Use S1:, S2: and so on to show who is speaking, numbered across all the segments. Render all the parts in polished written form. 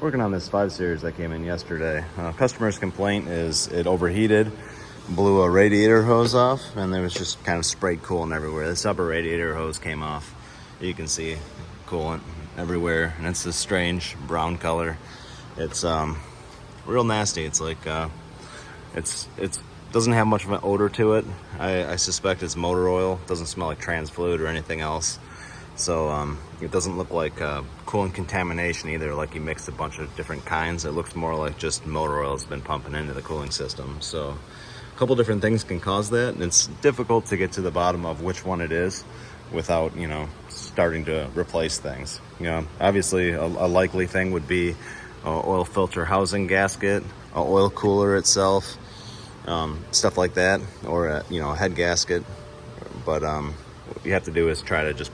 S1: Working on this 5 Series that came in yesterday. Customer's complaint is it overheated, blew a radiator hose off, and there was just kind of sprayed coolant everywhere. This upper radiator hose came off. You can see coolant everywhere, and it's this strange brown color. It's real nasty. It's like it's doesn't have much of an odor to it. I suspect it's motor oil. It doesn't smell like trans fluid or anything else. So it doesn't look like coolant contamination either, like you mixed a bunch of different kinds. It looks more like just motor oil has been pumping into the cooling system. So a couple different things can cause that, and it's difficult to get to the bottom of which one it is without, you know, starting to replace things. You know, obviously a likely thing would be oil filter housing gasket, a oil cooler itself, stuff like that, or a head gasket. But what you have to do is try to just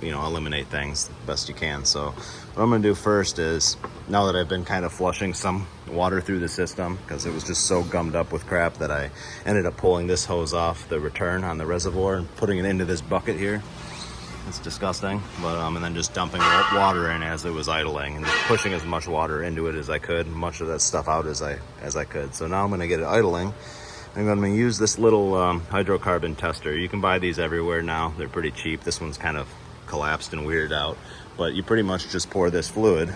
S1: eliminate things the best you can. So what I'm going to do first is, now that I've been kind of flushing some water through the system because it was just so gummed up with crap, that I ended up pulling this hose off the return on the reservoir and putting it into this bucket here. It's disgusting, but and then just dumping water in as it was idling and just pushing as much water into it as I could, much of that stuff out as I could. So now I'm going to get it idling. I'm going to use this little hydrocarbon tester. You can buy these everywhere now. They're pretty cheap. This one's kind of collapsed and weirded out, but you pretty much just pour this fluid,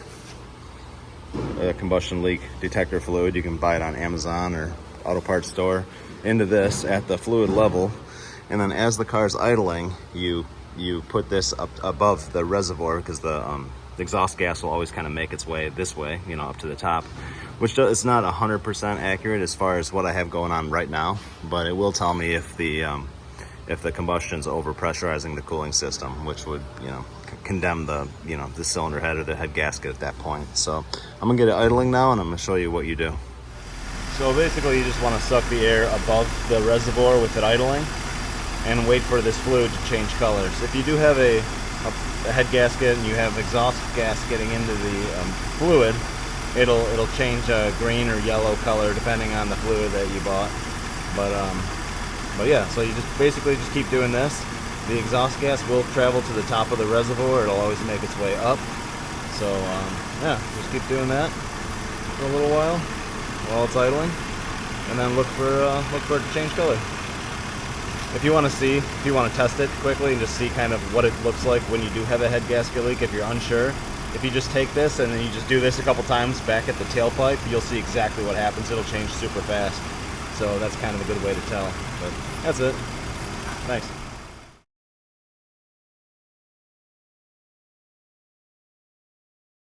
S1: combustion leak detector fluid. You can buy it on Amazon or auto parts store, into this at the fluid level, and then as the car's idling, you put this up above the reservoir, because the exhaust gas will always kind of make its way this way, up to the top, which is not 100% accurate as far as what I have going on right now, but it will tell me if the combustion's overpressurizing the cooling system, which would, condemn the, the cylinder head or the head gasket at that point. So I'm gonna get it idling now, and I'm gonna show you what you do. So basically, you just want to suck the air above the reservoir with it idling, and wait for this fluid to change colors. If you do have a head gasket and you have exhaust gas getting into the fluid, it'll change a green or yellow color depending on the fluid that you bought. But yeah, so you basically keep doing this. The exhaust gas will travel to the top of the reservoir. It'll always make its way up. So yeah, just keep doing that for a little while it's idling, and then look for it to change color. If you want to test it quickly and just see kind of what it looks like when you do have a head gasket leak, if you're unsure, if you just take this and then you just do this a couple times back at the tailpipe, you'll see exactly what happens. It'll change super fast. So that's kind of a good way to tell. But that's it. Thanks.